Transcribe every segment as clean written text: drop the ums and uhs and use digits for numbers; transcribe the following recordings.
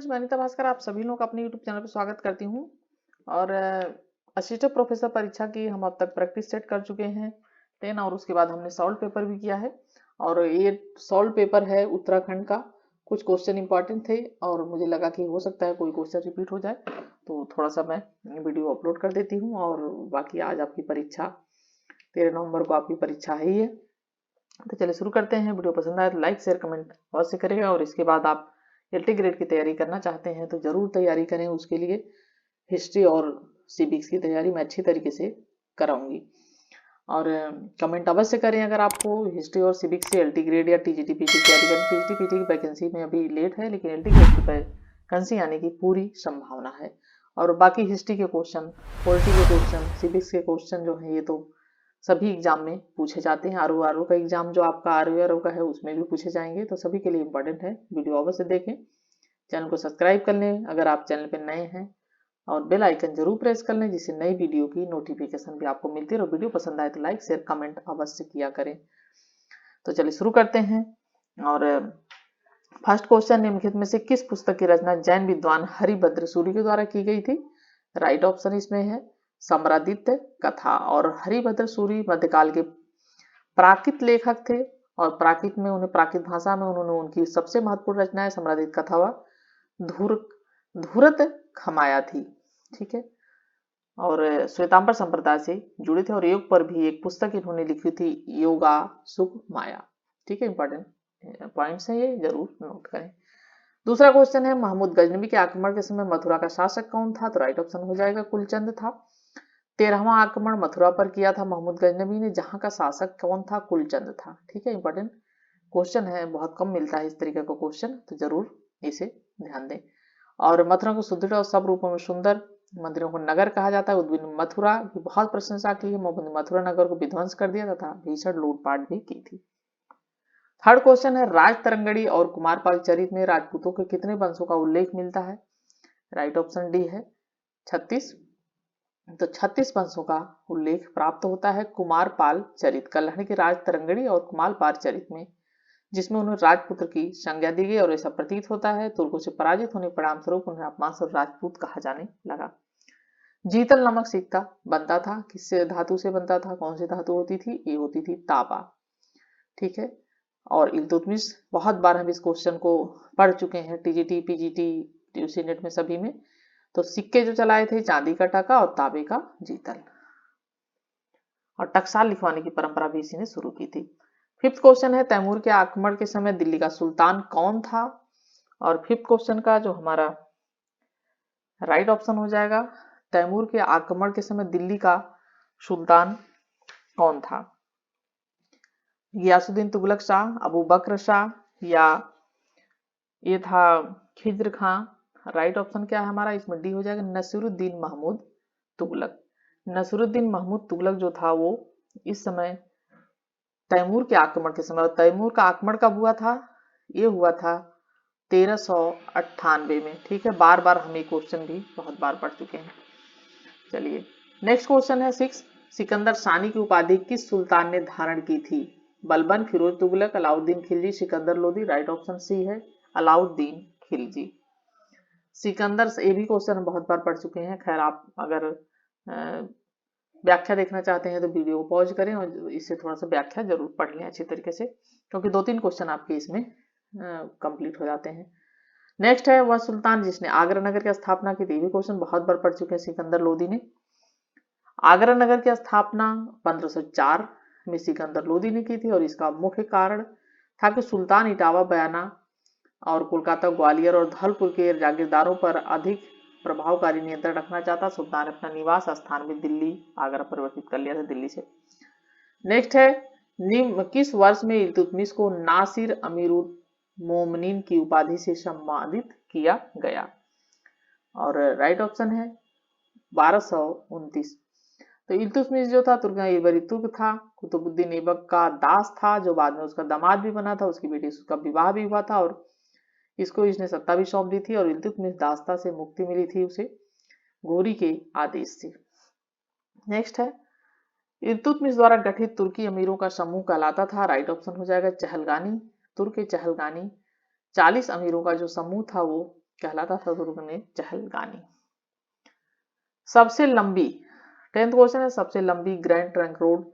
Students, मैं अनीता भास्कर आप सभी लोग अपने यूट्यूब चैनल पर स्वागत करती हूँ। और असिस्टेंट प्रोफेसर परीक्षा की हम अब तक प्रैक्टिस सेट कर चुके हैं 10, और उसके बाद हमने सॉल्व पेपर भी किया है। और ये सॉल्व पेपर है उत्तराखंड का। कुछ क्वेश्चन इंपॉर्टेंट थे और मुझे लगा कि हो सकता है कोई क्वेश्चन रिपीट हो जाए, तो थोड़ा सा मैं वीडियो अपलोड कर देती हूँ। और बाकी आज आपकी परीक्षा 13 नवंबर को आपकी परीक्षा है ही है। तो चलिए शुरू करते हैं। वीडियो पसंद आए तो लाइक शेयर कमेंट अवश्य करेगा। और इसके बाद आप एलटी ग्रेड की तैयारी करना चाहते हैं तो जरूर तैयारी करें। उसके लिए हिस्ट्री और सिविक्स की तैयारी मैं अच्छी तरीके से कराऊंगी। और कमेंट अवश्य करें अगर आपको हिस्ट्री और सिविक्स से एलटी ग्रेड या टीजीटी पीटी की तैयारी करें। टीजीटी पीटी की वैकेंसी में अभी लेट है, लेकिन एलटी ग्रेड की वैकेंसी आने की पूरी संभावना है। और बाकी हिस्ट्री के क्वेश्चन, पॉलिटी के क्वेश्चन, सिविक्स के क्वेश्चन जो है ये तो सभी एग्जाम में पूछे जाते हैं। आरओ का एग्जाम जो आपका आरओ का है उसमें भी पूछे जाएंगे, तो सभी के लिए इंपॉर्टेंट है। वीडियो अवश्य देखें, चैनल को सब्सक्राइब कर लें अगर आप चैनल पर नए हैं, और बेल आइकन जरूर प्रेस कर लें जिससे नई वीडियो की नोटिफिकेशन भी आपको मिलती है। और वीडियो पसंद आए तो लाइक शेयर कमेंट अवश्य किया करें। तो चलिए शुरू करते हैं। और फर्स्ट क्वेश्चन, निम्नलिखित में से किस पुस्तक की रचना जैन विद्वान हरिभद्र सूरी के द्वारा की गई थी? राइट ऑप्शन इसमें है सम्रादित्य कथा। और हरिभद्र सूरी मध्यकाल के प्राकृत लेखक थे, और प्राकृत में उन्हें प्राकृत भाषा में उन्होंने उनकी सबसे महत्वपूर्ण रचना है सम्रादित कथा व धूरत खमाया थी। ठीक है। और श्वेतांबर संप्रदाय से जुड़े थे, और योग पर भी एक पुस्तक इन्होंने लिखी थी, योगा सुख माया। ठीक है, इंपॉर्टेंट पॉइंट्स है ये, जरूर नोट करें। दूसरा क्वेश्चन है, महमूद गजनबी के आक्रमण के समय मथुरा का शासक कौन था? तो राइट ऑप्शन हो जाएगा कुलचंद था। 13वां आक्रमण मथुरा पर किया था महमूद गजनबी ने, जहां का शासक कौन था? कुलचंद था। ठीक है, इंपॉर्टेंट क्वेश्चन है, बहुत कम मिलता है इस तरीके का क्वेश्चन, तो जरूर इसे ध्यान दें। और मथुरा को सुदृढ़ और सब रूपों में सुंदर मंदिरों को नगर कहा जाता है। उद्भिन्न मथुरा की बहुत प्रशंसा की है। मथुरा नगर को विध्वंस कर दिया तथा भीषण लूटपाट भी की थी। थर्ड क्वेश्चन है, राज तरंगड़ी और कुमारपाल चरित में राजपूतों के कितने वंशों का उल्लेख मिलता है? राइट ऑप्शन डी है 36। तो 36 वंशों का उल्लेख प्राप्त होता है कुमारपाल चरित, कल्याण के राज तरंगड़ी और कुमारपाल चरित में, जिसमें उन्हें राजपुत्र की संज्ञा दी गई। और ऐसा प्रतीत होता है तुर्कों से पराजित होने परिणाम स्वरूप उन्हें अपमानस्वर राजपूत कहा जाने लगा। जीतल नमक सिक्का बनता था, किससे धातु से बनता था? कौन सी धातु होती थी? ये होती थी तांबा। ठीक है। और इल्तुतमिश, बहुत बार हम इस क्वेश्चन को पढ़ चुके हैं टीजीटी पीजीटी यूसी नेट में सभी में। तो सिक्के जो चलाए थे, चांदी का टका और तांबे का जीतल। और टकसाल लिखवाने की परंपरा भी इसी ने शुरू की थी। फिफ्थ क्वेश्चन है, तैमूर के आक्रमण के समय दिल्ली का सुल्तान कौन था? और फिफ्थ क्वेश्चन का जो हमारा राइट ऑप्शन हो जाएगा, तैमूर के आक्रमण के समय दिल्ली का सुल्तान कौन था? गियासुद्दीन तुगलक शाह, अबू बकर शाह, या ये था खिज्र खां। राइट ऑप्शन क्या है हमारा? इसमें डी हो जाएगा नसीरुद्दीन महमूद तुगलक। नसीरुद्दीन महमूद तुगलक जो था वो इस समय तैमूर के आक्रमण के समय, तैमूर का आक्रमण कब हुआ था? ये हुआ था 1398 में। ठीक है, बार बार हम ये क्वेश्चन भी बहुत बार पढ़ चुके हैं। चलिए नेक्स्ट क्वेश्चन है 6, सिकंदर सानी की उपाधि किस सुल्तान ने धारण की थी? Balban, Firoz Tughlaq, Alauddin Khilji, Sikandar Lodi. Right option C है अलाउद्दीन खिलजी। सिकंदर, ये भी क्वेश्चन हम बहुत बार पढ़ चुके हैं। खैर, आप अगर व्याख्या देखना चाहते हैं तो वीडियो को पॉज करें और इससे थोड़ा सा व्याख्या जरूर पढ़ लें अच्छी तरीके से, क्योंकि 2-3 क्वेश्चन आपके इसमें कंप्लीट हो जाते हैं। नेक्स्ट है, वह सुल्तान जिसने आगरा नगर की स्थापना की थी। ये भी क्वेश्चन बहुत बार पढ़ चुके हैं। सिकंदर लोदी ने आगरा नगर की स्थापना 1504 में सिकंदर लोदी ने की थी, और इसका मुख्य कारण था कि सुल्तान इटावा, बयाना और कोलकाता, ग्वालियर और धौलपुर के जागीरदारों पर अधिक प्रभावकारी नियंत्रण रखना चाहता। सुल्तान ने अपना निवास स्थान भी दिल्ली आगरा परिवर्तित कर लिया था, दिल्ली से। नेक्स्ट है, किस वर्ष में इल्तुतमिश को नासिर अमीरुल मोमिनीन की उपाधि से सम्मानित किया गया? और राइट ऑप्शन है 1229। तो इल्तुतमिश जो था तुर्क था, कुतुबुद्दीन ऐबक का दास था, जो बाद में उसका दामाद भी बना था। उसकी बेटी से उसका विवाह भी हुआ था, और इसको इसने सत्ता भी सौंप दी थी, और इल्तुतमिश दासता से मुक्ति मिली थी उसे गोरी के आदेश से। नेक्स्ट है, इल्तुतमिश द्वारा गठित तुर्की अमीरों का समूह कहलाता था। राइट ऑप्शन हो जाएगा चहलगानी, तुर्क चहलगानी। 40 अमीरों का जो समूह था वो कहलाता था दुर्गने चहलगानी। सबसे लंबी 10th क्वेश्चन है, सबसे लंबी ग्रैंड ट्रंक रोड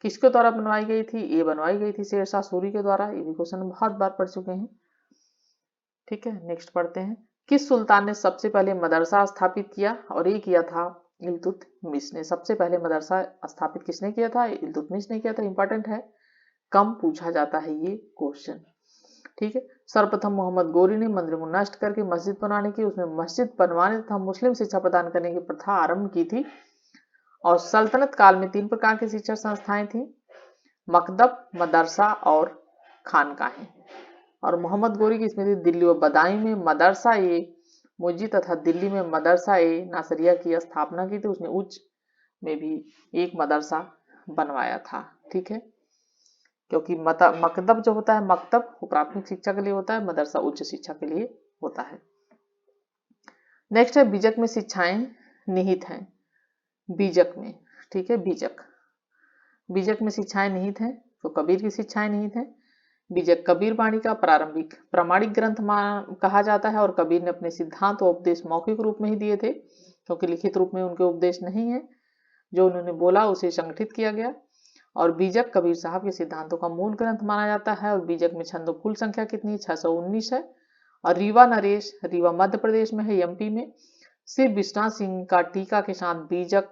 किसके द्वारा बनवाई गई थी? ये बनवाई गई थी शेरशाह सूरी के द्वारा। ये भी क्वेश्चन बहुत बार पढ़ चुके हैं। ठीक है, नेक्स्ट पढ़ते हैं। किस सुल्तान ने सबसे पहले मदरसा स्थापित किया? और ये किया था इल्तुतमिश ने। सबसे पहले मदरसा स्थापित किसने किया था? इल्तुतमिश ने किया था। इंपॉर्टेंट है, कम पूछा जाता है ये क्वेश्चन। ठीक है, सर्वप्रथम मोहम्मद गोरी ने मंदिर को नष्ट करके मस्जिद बनाने की, उसमें मस्जिद बनवाने तथा मुस्लिम शिक्षा प्रदान करने की प्रथा आरंभ की थी। और सल्तनत काल में 3 प्रकार की शिक्षा संस्थाएं थी, मकदब, मदरसा और खानकाहें। और मोहम्मद गोरी की स्मृति दिल्ली व बदायूं में मदरसा ए मुजी तथा दिल्ली में मदरसा ए नासरिया की स्थापना की थी। उसने उच्च में भी एक मदरसा बनवाया था। ठीक है, क्योंकि मकदब जो होता है, मकतब वो प्राथमिक शिक्षा के लिए होता है, मदरसा उच्च शिक्षा के लिए होता है। नेक्स्ट है, बीजक में शिक्षाएं निहित हैं। बीजक में, ठीक है, बीजक में शिक्षाएं निहित हैं, तो कबीर की शिक्षाएं निहित हैं। बीजक कबीर वाणी का प्रारंभिक प्रामाणिक ग्रंथ कहा जाता है। और कबीर ने अपने सिद्धांत और उपदेश मौखिक रूप में ही दिए थे, क्योंकि लिखित रूप में उनके उपदेश नहीं है। जो उन्होंने बोला उसे संगठित किया गया। और बीजक कबीर साहब के सिद्धांतों का मूल ग्रंथ माना जाता है। और बीजक में छंदो कुल संख्या कितनी? 619 है। और रीवा नरेश, रीवा मध्य प्रदेश में है, एमपी में। श्री विश्वनाथ सिंह का टीका के साथ बीजक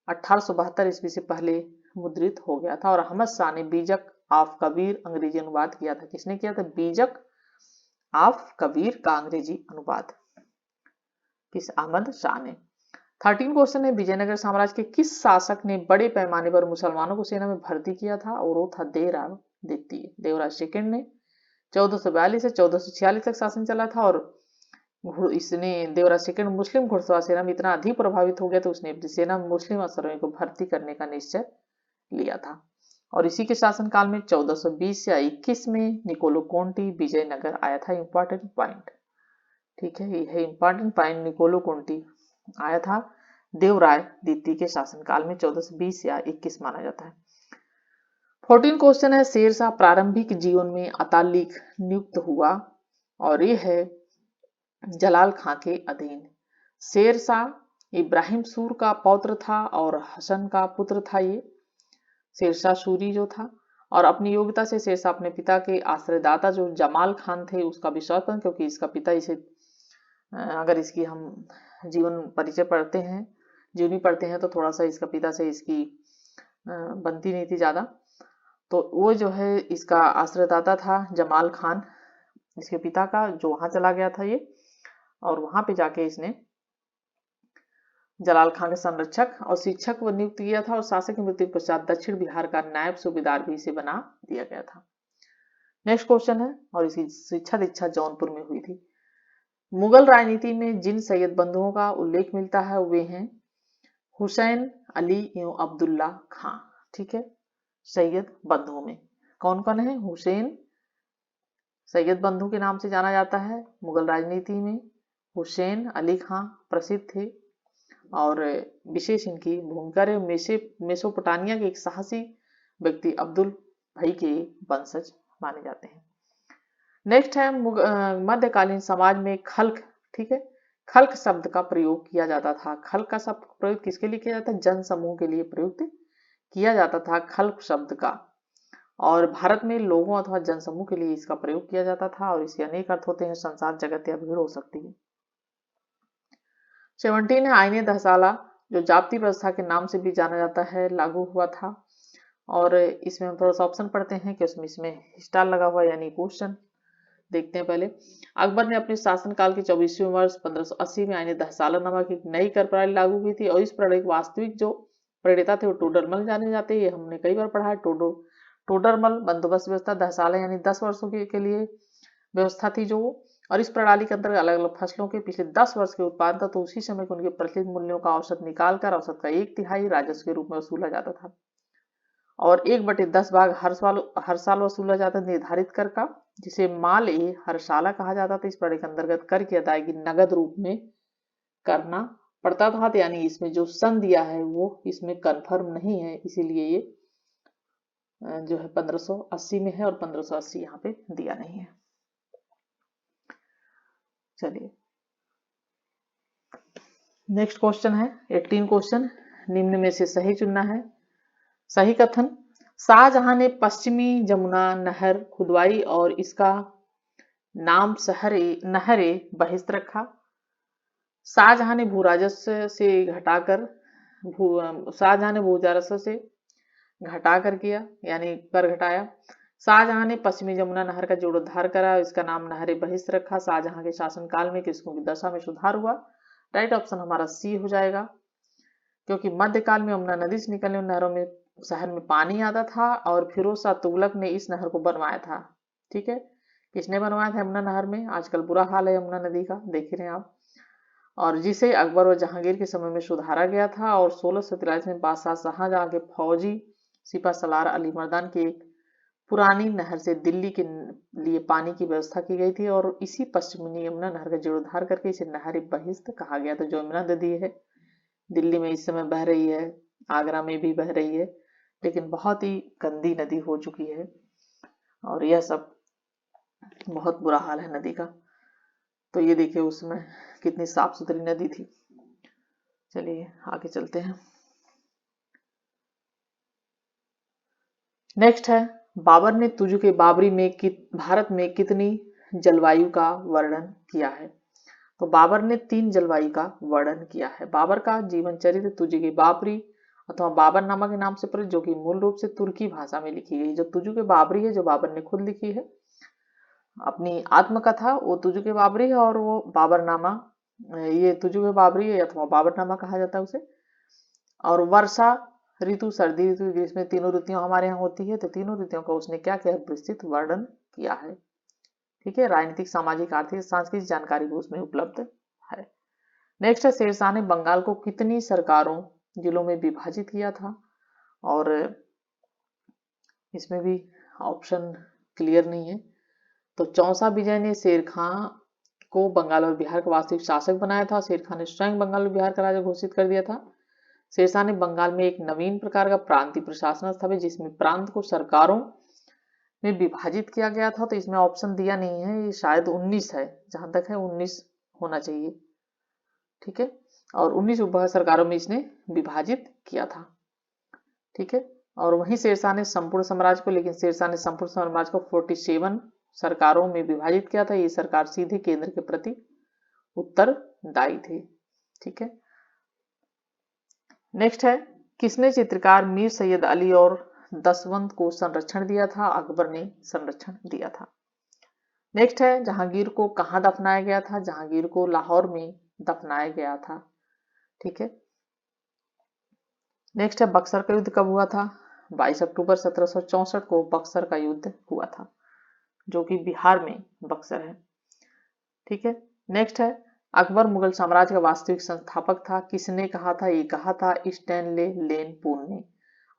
1872 ईस्वी से पहले मुद्रित हो गया था। और अहमद शाह ने बीजक ऑफ कबीर अंग्रेजी अनुवाद किया था। किसने किया था? बीजक ऑफ कबीर का अंग्रेजी अनुवाद किस? अहमद शाह ने। 13 क्वेश्चन है, विजयनगर साम्राज्य के किस शासक ने बड़े पैमाने पर मुसलमानों को सेना में भर्ती किया था? और वो था देवराज द्वितीय। देवराज सेकंड ने 1442 से 1446 तक शासन चला था। और इसने देवराज सेकंड मुस्लिम घुड़सवार सेना में इतना अधिक प्रभावित हो गया तो उसने अपनी सेना में मुस्लिम अफसरों को भर्ती करने का निश्चय लिया था। और इसी के शासनकाल में 1420 या 21 में निकोलो कोंटी विजयनगर आया था। इंपॉर्टेंट पॉइंट, ठीक है, ये है इंपॉर्टेंट पॉइंट। निकोलो कोंटी आया था देवराय द्वितीय के शासनकाल में 1420 या 21 माना जाता है। 14 क्वेश्चन है, शेरशाह प्रारंभिक जीवन में अतालिक नियुक्त हुआ। और ये है जलाल खां के अधीन। शेरशाह इब्राहिम सूर का पौत्र था और हसन का पुत्र था। ये शेरशाह सूरी जो था, और अपनी योग्यता से शेरशाह अपने पिता के आश्रयदाता जो जमाल खान थे उसका विश्वास करें, क्योंकि इसका पिता इसे, अगर इसकी हम जीवन परिचय पढ़ते हैं, जीवनी पढ़ते हैं, तो थोड़ा सा इसका पिता से इसकी बनती नहीं थी ज्यादा। तो वो जो है इसका आश्रयदाता था जमाल खान, इसके पिता का, जो वहां चला गया था ये। और वहां पे जाके इसने जलाल खान के संरक्षक और शिक्षक को नियुक्त किया था। और शासक की मृत्यु के पश्चात दक्षिण बिहार का नायब सूबेदार भी इसे बना दिया गया था। नेक्स्ट क्वेश्चन है, और इसकी शिक्षा दीक्षा जौनपुर में हुई थी। मुगल राजनीति में जिन सैयद बंधुओं का उल्लेख मिलता है वे हैं हुसैन, अली एवं अब्दुल्ला खां। ठीक है, सैयद बंधुओं में कौन कौन है? हुसैन सैयद बंधु के नाम से जाना जाता है मुगल राजनीति में। हुसैन अली खां प्रसिद्ध थे। और विशेष इनकी भूमिका रहे मेसोपोटामिया के एक साहसी व्यक्ति अब्दुल भाई के वंशज माने जाते हैं। नेक्स्ट है, मध्यकालीन समाज में खल्क, ठीक है, खल्क शब्द का प्रयोग किया जाता था। खल्क का शब्द प्रयोग किसके लिए किया जाता है? जन समूह के लिए प्रयुक्त किया जाता था खल्क शब्द का। और भारत में लोगों अथवा जनसमूह के लिए इसका प्रयोग किया जाता था। और इसके अनेक अर्थ होते हैं, संसार, जगत या भीड़ हो सकती है। 17 है, आईने दहसाला जो जाप्ती व्यवस्था के नाम से भी जाना जाता है, लागू हुआ था। और इसमें हम थोड़ा सा ऑप्शन पढ़ते हैं कि इसमें स्टार लगा हुआ यानी क्वेश्चन देखते हैं। पहले, अकबर ने अपने शासनकाल के 24वें वर्ष 1580 में आईने दहसाला नामक एक नई कर प्रणाली लागू की थी। और इस प्रणाली के वास्तविक जो प्रणेता थे वो टोडरमल जाने जाते हैं। ये हमने कई बार पढ़ा है। टोडरमल बंदोबस्त व्यवस्था दहसाला यानी 10 वर्षों के लिए व्यवस्था थी जो। और इस प्रणाली के अंतर्गत अलग अलग फसलों के पिछले 10 वर्ष के उत्पादन था तो उसी समय के उनके प्रचलित मूल्यों का औसत निकालकर औसत का 1/3 राजस्व के रूप में वसूला जाता था। और 1/10 भाग हर साल वसूला जाता निर्धारित कर का, जिसे माल ए हरसाला कहा जाता था। इस प्रणाली के अंतर्गत कर की अदायगी नगद रूप में करना पड़ता था। यानी इसमें जो सन दिया है वो इसमें कंफर्म नहीं है, इसीलिए ये जो है 1580 में है और 1580 यहाँ पे दिया नहीं है। चलिए नेक्स्ट क्वेश्चन है 18 क्वेश्चन, निम्न में से सही चुनना है। सही कथन, शाहजहां ने पश्चिमी जमुना नहर खुदवाई और इसका नाम नहरे बहिस्त रखा। शाहजहां ने भू राजस्व से घटाकर शाहजहां ने भू राजस्व से घटाकर किया, यानी कर घटाया। शाहजहां ने पश्चिमी जमुना नहर का जीर्णोद्धार करा, इसका नाम नहरे बहिस्त रखा। शाहजहां के शासनकाल में किसकों की दशा में सुधार हुआ? राइट ऑप्शन हमारा सी हो जाएगा, क्योंकि मध्यकाल में यमुना नदी से निकलने वाली नहरों में शहर में पानी आता था और फिरोज शाह तुगलक ने इस नहर को बनवाया था। ठीक है, किसने बनवाया था यमुना नहर में? आजकल बुरा हाल है यमुना नदी का, देख रहे हैं आप। और जिसे अकबर और जहांगीर के समय में सुधारा गया था और 1643 में बादशाह शाहजहां के फौजी सिपा सलार अली मर्दान की एक पुरानी नहर से दिल्ली के लिए पानी की व्यवस्था की गई थी और इसी पश्चिमी यमुना नहर का जीर्णोद्धार करके इसे नहर बहिस्त कहा गया था। जो यमुना नदी है दिल्ली में इस समय बह रही है, आगरा में भी बह रही है, लेकिन बहुत ही गंदी नदी हो चुकी है और यह सब बहुत बुरा हाल है नदी का। तो ये देखिए उसमें कितनी साफ सुथरी नदी थी। चलिए आगे चलते हैं। नेक्स्ट है, बाबर ने तुजु के बाबरी में भारत में कितनी जलवायु का वर्णन किया है? तो बाबर ने 3 जलवायु का वर्णन किया है। बाबर का जीवन चरित्र तुजु के बाबरी अथवा बाबरनामा के नाम से प्रसिद्ध, जो कि मूल रूप से तुर्की भाषा में लिखी गई। जो तुजु के बाबरी है, जो बाबर ने खुद लिखी है अपनी आत्मकथा, वो तुजु के बाबरी है। और वो बाबरनामा, ये तुजु के बाबरी है अथवा बाबरनामा कहा जाता है उसे। और वर्षा ऋतु, सर्दी ऋतु, ग्रीष्म, तीनों ऋतुएं हमारे यहाँ होती है। तो तीनों ऋतुओं का उसने क्या किया? विस्तृत वर्णन किया है। ठीक है, राजनीतिक, सामाजिक, आर्थिक, सांस्कृतिक जानकारी भी उसमें उपलब्ध है। नेक्स्ट है, शेरशाह ने बंगाल को कितनी सरकारों जिलों में विभाजित किया था? और इसमें भी ऑप्शन क्लियर नहीं है। तो चौसा विजय ने शेर खां को बंगाल और बिहार का वास्तविक शासक बनाया था। शेर खां ने स्वयं बंगाल और बिहार का राजा घोषित कर दिया था। शेरशाह ने बंगाल में एक नवीन प्रकार का प्रांतीय प्रशासन स्थापित, जिसमें प्रांत को सरकारों में विभाजित किया गया था। तो इसमें ऑप्शन दिया नहीं है, ये शायद 19 है, जहां तक है 19 होना चाहिए। ठीक है, और 19 उप सरकारों में इसने विभाजित किया था। ठीक है, और वहीं शेरशाह ने संपूर्ण साम्राज्य को, लेकिन शेरशाह ने संपूर्ण साम्राज्य को 47 सरकारों में विभाजित किया था। ये सरकार सीधे केंद्र के प्रति उत्तरदायी थे। ठीक है, नेक्स्ट है, किसने चित्रकार मीर सैयद अली और दसवंत को संरक्षण दिया था? अकबर ने संरक्षण दिया था। नेक्स्ट है, जहांगीर को कहां दफनाया गया था? जहांगीर को लाहौर में दफनाया गया था। ठीक है, नेक्स्ट है, बक्सर का युद्ध कब हुआ था? 22 अक्टूबर 1764 को बक्सर का युद्ध हुआ था, जो कि बिहार में बक्सर है। ठीक है, नेक्स्ट है, अकबर मुगल साम्राज्य का वास्तविक संस्थापक था। किसने कहा था? ये कहा था स्टैनले लेनपून ने।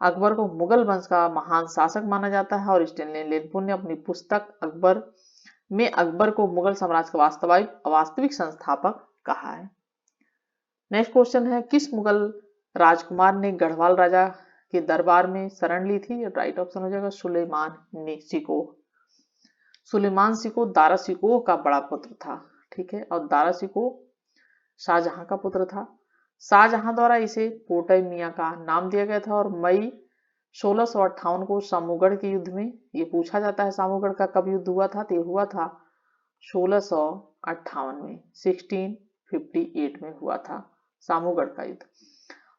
अकबर को मुगल वंश का महान शासक माना जाता है और स्टैनले लेनपून ने अपनी पुस्तक अकबर में अकबर को मुगल साम्राज्य का वास्तविक संस्थापक कहा है। नेक्स्ट क्वेश्चन है, किस मुगल राजकुमार ने गढ़वाल राजा के दरबार में शरण ली थी? राइट ऑप्शन हो जाएगा सुलेमान सिकोह। सुलेमान सिकोह दारा सिकोह का बड़ा पुत्र था। ठीक है, और दारा सिकोह शाहजहां का पुत्र था। शाहजहां द्वारा इसे पोटई मियां का नाम दिया गया था और मई 1658 को सामूगढ़ के युद्ध में, ये पूछा जाता है सामूगढ़ का कब युद्ध हुआ था? तो ये हुआ था 1658 में, 1658 में हुआ था सामूगढ़ का युद्ध।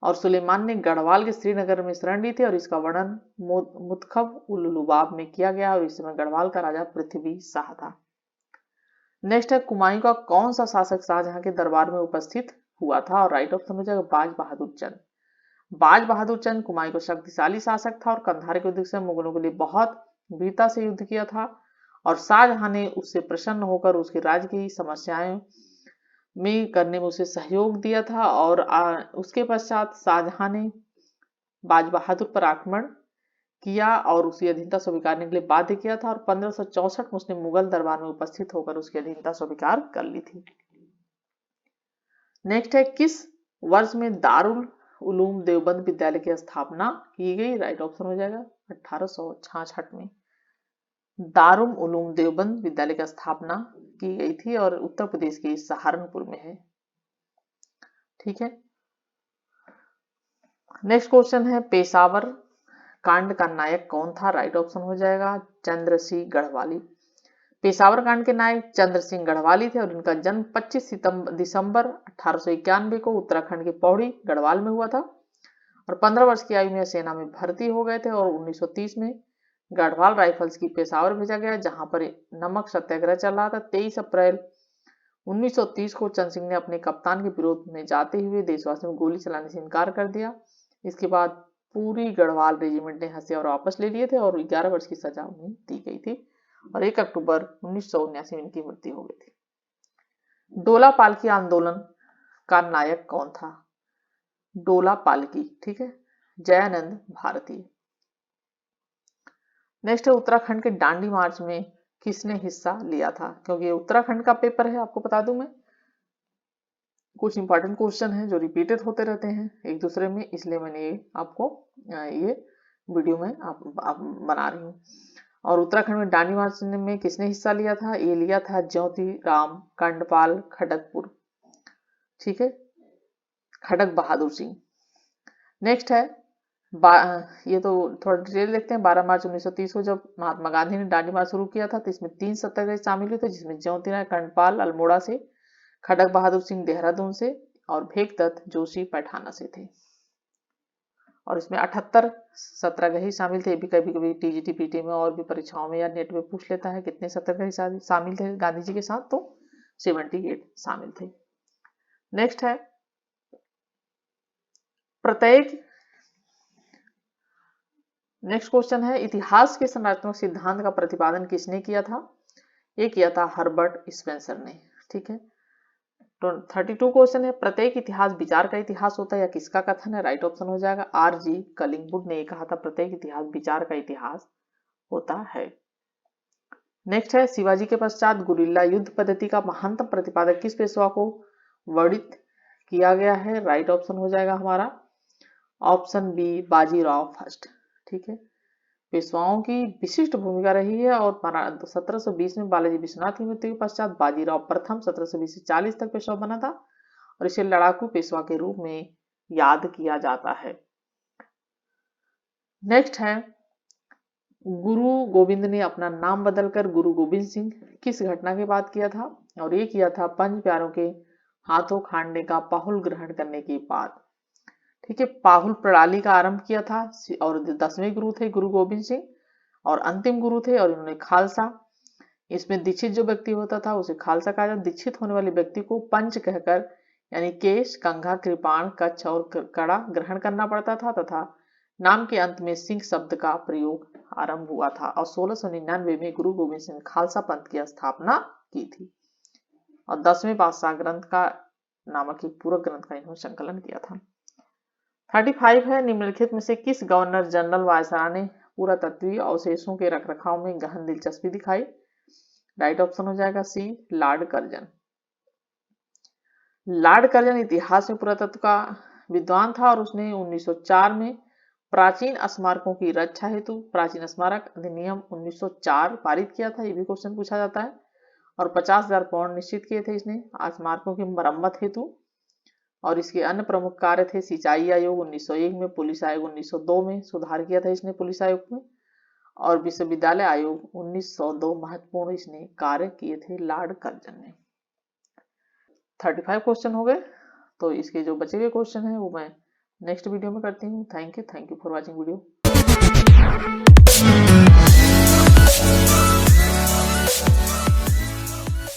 और सुलेमान ने गढ़वाल के श्रीनगर में शरण ली थी और इसका वर्णन मुतखब उल लुबाब में किया गया और इस समय गढ़वाल का राजा पृथ्वी शाह था। नेक्स्ट है, कुमायूं का कौन सा शासक शाहजहां के दरबार में उपस्थित हुआ था? और राइट ऑप्शन हो जाएगा बाज बहादुर चंद। बाज बहादुर चंद कुमायूं का शक्तिशाली शासक था और कंधार के युद्ध से मुगलों के लिए बहुत वीरता से युद्ध किया था और शाहजहां ने उससे प्रसन्न होकर उसके राज्य की समस्याएं में करने में उसे सहयोग दिया था। और उसके पश्चात शाहजहां ने बाज बहादुर पर आक्रमण किया और उसकी अधीनता स्वीकारने के लिए बाध्य किया था और 1564 में उसने मुगल दरबार में उपस्थित होकर उसकी अधीनता स्वीकार कर ली थी। नेक्स्ट है, किस वर्ष में दारुल उलूम देवबंद विद्यालय की स्थापना की गई? राइट ऑप्शन हो जाएगा 1866 में दारुल उलूम देवबंद विद्यालय की स्थापना की गई थी और उत्तर प्रदेश के सहारनपुर में है। ठीक है, नेक्स्ट क्वेश्चन है पेशावर कांड का नायक कौन था? राइट ऑप्शन हो जाएगा चंद्र सिंह गढ़वाली। पेशावर कांड के नायक चंद्र सिंह गढ़वाली थे और इनका जन्म 25 दिसंबर 1891 को उत्तराखंड के पौड़ी गढ़वाल में हुआ था और 15 वर्ष की आयु में सेना में भर्ती हो गए थे और 1930 में गढ़वाल राइफल्स की पेशावर भेजा गया, जहां पर नमक सत्याग्रह चल रहा था। 23 अप्रैल 1930 को चंद्र सिंह ने अपने कप्तान के विरोध में जाते हुए देशवासियों को गोली चलाने से इनकार कर दिया। इसके बाद पूरी गढ़वाल रेजिमेंट ने हथियार वापस ले लिए थे और 11 वर्ष की सजा उन्हें दी गई थी और 1 अक्टूबर 1979 में इनकी मृत्यु हो गई थी। डोला पालकी आंदोलन का नायक कौन था? डोला पालकी, ठीक है, जयानंद भारती। नेक्स्ट है उत्तराखंड के डांडी मार्च में किसने हिस्सा लिया था? क्योंकि ये उत्तराखंड का पेपर है, आपको बता दूं मैं, कुछ इंपॉर्टेंट क्वेश्चन हैं जो रिपीटेड होते रहते हैं एक दूसरे में, इसलिए मैंने ये आपको ये वीडियो में आप बना रही हूँ। और उत्तराखंड में डांडी मार्च में किसने हिस्सा लिया था? ये लिया था ज्योति राम कंडपाल खड़गपुर, ठीक है, खड़ग बहादुर सिंह। नेक्स्ट है ये तो थोड़ा डिटेल देखते हैं। 12 मार्च 1930 को जब महात्मा गांधी ने दांडी मार्च शुरू किया था तो इसमें 3 सत्याग्रही शामिल हुए थे, जिसमें ज्योतिराव कंडपाल अल्मोड़ा से, खड़ग बहादुर सिंह देहरादून से और भेगदत्त जोशी पैठाना से थे। और इसमें 78 सत्याग्रही शामिल थे। भी कभी कभी टीजीटी पीटी में और भी परीक्षाओं में या नेट में पूछ लेता है कितने सत्याग्रही शामिल थे गांधी जी के साथ, तो 78 शामिल थे। नेक्स्ट है प्रत्येक नेक्स्ट क्वेश्चन है इतिहास के संरचनात्मक सिद्धांत का प्रतिपादन किसने किया था? ये किया था हर्बर्ट स्पेंसर ने, ठीक है। तो 32 क्वेश्चन है प्रत्येक इतिहास विचार का इतिहास होता है या किसका कथन है? राइट ऑप्शन हो जाएगा आर.जी. कलिंगवुड ने कहा था प्रत्येक इतिहास विचार का इतिहास होता है। नेक्स्ट है शिवाजी के पश्चात गुरिल्ला युद्ध पद्धति का महानतम प्रतिपादक किस पेशवा को वर्णित किया गया है? राइट ऑप्शन हो जाएगा हमारा ऑप्शन बी बाजीराव फर्स्ट, ठीक है। पेशवाओं की विशिष्ट भूमिका रही है और 1720 में बालाजी विश्वनाथ की मृत्यु के पश्चात बाजीराव प्रथम 1720 से 40 तक पेशवा बना था और इसे लड़ाकू पेशवा के रूप में याद किया जाता है। नेक्स्ट है गुरु गोविंद ने अपना नाम बदलकर गुरु गोविंद सिंह किस घटना के बाद किया था? और ये किया था पंच प्यारों के हाथों खांडने का पाहुल ग्रहण करने के बाद, ठीक है। पाहुल प्रणाली का आरंभ किया था और 10वें गुरु थे गुरु गोविंद सिंह और अंतिम गुरु थे और इन्होंने खालसा, इसमें दीक्षित जो व्यक्ति होता था उसे खालसा कहा जाता। दीक्षित होने वाले व्यक्ति को पंच कहकर यानी केश, कंघा, कृपाण, कच्छ और कड़ा ग्रहण करना पड़ता था तथा नाम के अंत में सिंह शब्द का प्रयोग आरंभ हुआ था और 1699 में गुरु गोविंद सिंह खालसा पंथ की स्थापना की थी और 10वें पातशाह ग्रंथ का नामक एक पूरक ग्रंथ का इन्होंने संकलन किया था। 35 है निम्नलिखित में से किस गवर्नर जनरल वायसराय ने पुरातत्वीय अवशेषों के रखरखाव में गहन दिलचस्पी दिखाई? राइट ऑप्शन हो जाएगा सी लॉर्ड कर्जन। लॉर्ड कर्जन इतिहास में पुरातत्व का विद्वान था और उसने 1904 में प्राचीन स्मारकों की रक्षा हेतु प्राचीन स्मारक अधिनियम 1904 पारित किया था। ये भी क्वेश्चन पूछा जाता है और 50,000 पाउंड निश्चित किए थे इसने स्मारकों की मरम्मत हेतु। और इसके अन्य प्रमुख कार्य थे सिंचाई आयोग 1901 में, पुलिस आयोग 1902 में सुधार किया था इसने पुलिस आयोग में और विश्वविद्यालय आयोग 1902 महत्वपूर्ण इसने कार्य किए थे लॉर्ड कर्जन ने। 35 क्वेश्चन हो गए, तो इसके जो बचे हुए क्वेश्चन हैं वो मैं नेक्स्ट वीडियो में करती हूँ। Thank you for watching video.